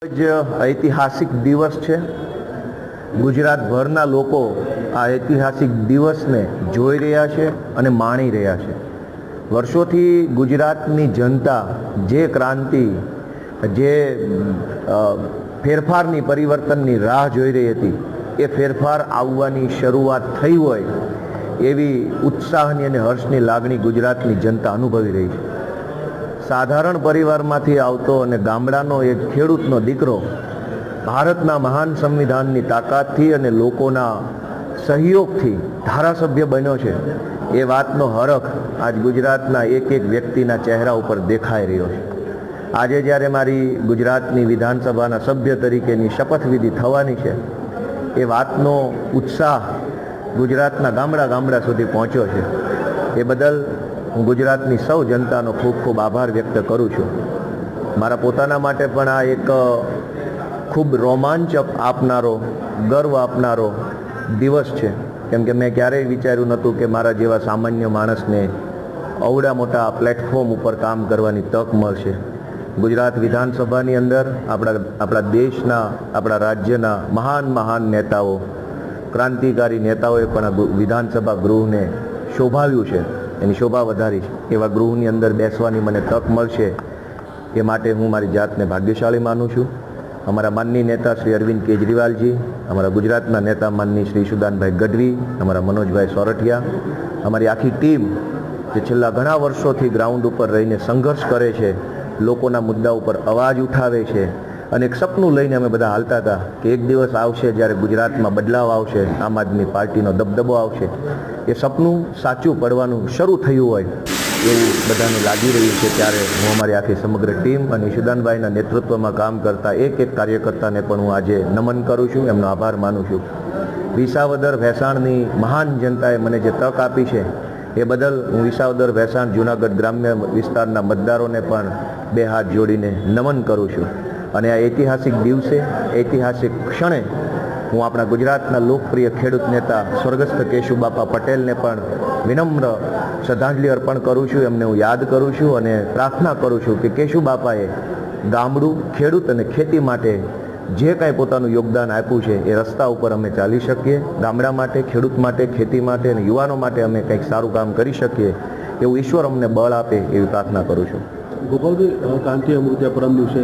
જ ઐતિહાસિક દિવસ છે। ગુજરાતભરના લોકો આ ઐતિહાસિક દિવસને જોઈ રહ્યા છે અને માણી રહ્યા છે। વર્ષોથી ગુજરાતની જનતા જે ક્રાંતિ, જે ફેરફારની, પરિવર્તનની રાહ જોઈ રહી હતી, એ ફેરફાર આવવાની શરૂઆત થઈ હોય એવી ઉત્સાહની અને હર્ષની લાગણી ગુજરાતની જનતા અનુભવી રહી છે। સાધારણ પરિવારમાંથી આવતો અને ગામડાનો એક ખેડૂતનો દીકરો ભારતના મહાન સંવિધાનની તાકાતથી અને લોકોના સહયોગથી ધારાસભ્ય બન્યો છે, એ વાતનો હરખ આજ ગુજરાતના એક એક વ્યક્તિના ચહેરા ઉપર દેખાઈ રહ્યો છે। આજે જ્યારે મારી ગુજરાતની વિધાનસભાના સભ્ય તરીકેની શપથવિધિ થવાની છે, એ વાતનો ઉત્સાહ ગુજરાતના ગામડા સુધી પહોંચ્યો છે। એ બદલ હું ગુજરાતની સૌ જનતાનો ખૂબ ખૂબ આભાર વ્યક્ત કરું છું। મારા પોતાના માટે પણ આ એક ખૂબ રોમાંચક આપનારો, ગર્વ આપનારો દિવસ છે, કેમ કે મેં ક્યારેય વિચાર્યું નહોતું કે મારા જેવા સામાન્ય માણસને અવડા મોટા પ્લેટફોર્મ ઉપર કામ કરવાની તક મળશે। ગુજરાત વિધાનસભાની અંદર આપણા દેશના, આપણા રાજ્યના મહાન નેતાઓ, ક્રાંતિકારી નેતાઓએ પણ આ વિધાનસભા ગૃહને શોભાવ્યું છે, એની શોભા વધારી છે। એવા ગૃહની અંદર બેસવાની મને તક મળશે, એ માટે હું મારી જાતને ભાગ્યશાળી માનું છું। અમારા માનનીય નેતા શ્રી અરવિંદ કેજરીવાલજી, અમારા ગુજરાતના નેતા માનનીય શ્રી ઈશુદાનભાઈ ગઢવી, અમારા મનોજભાઈ સોરઠિયા, અમારી આખી ટીમ જે છેલ્લા ઘણા વર્ષોથી ગ્રાઉન્ડ ઉપર રહીને સંઘર્ષ કરે છે, લોકોના મુદ્દા ઉપર અવાજ ઉઠાવે છે, અને એક સપનું લઈને અમે બધા હાલતા હતા કે એક દિવસ આવશે જ્યારે ગુજરાતમાં બદલાવ આવશે, આમ આદમી પાર્ટીનો દબદબો આવશે। એ સપનું સાચું પડવાનું શરૂ થયું હોય એવું બધાને લાગી રહ્યું છે। ત્યારે હું અમારી આખી સમગ્ર ટીમ અને ઈશુદાનભાઈના નેતૃત્વમાં કામ કરતા એક એક કાર્યકર્તાને પણ હું આજે નમન કરું છું, એમનો આભાર માનું છું। વિસાવદર ભેસાણની મહાન જનતાએ મને જે તક આપી છે, એ બદલ હું વિસાવદર ભેસાણ જૂનાગઢ ગ્રામ્ય વિસ્તારના મતદારોને પણ બે હાથ જોડીને નમન કરું છું। અને આ ઐતિહાસિક દિવસે, ઐતિહાસિક ક્ષણે હું આપણા ગુજરાતના લોકપ્રિય ખેડૂત નેતા સ્વર્ગસ્થ કેશુબાપા પટેલને પણ વિનમ્ર શ્રદ્ધાંજલિ અર્પણ કરું છું, એમને હું યાદ કરું છું અને પ્રાર્થના કરું છું કે કેશુબાપાએ ગામડું, ખેડૂત અને ખેતી માટે જે કાંઈ પોતાનું યોગદાન આપ્યું છે, એ રસ્તા ઉપર અમે ચાલી શકીએ। ગામડા માટે, ખેડૂત માટે, ખેતી માટે અને યુવાનો માટે અમે કંઈક સારું કામ કરી શકીએ, એવું ઈશ્વર અમને બળ આપે એવી પ્રાર્થના કરું છું। ગોપાલભાઈ, ક્રાંતિ અમૃત પરમ દિવસે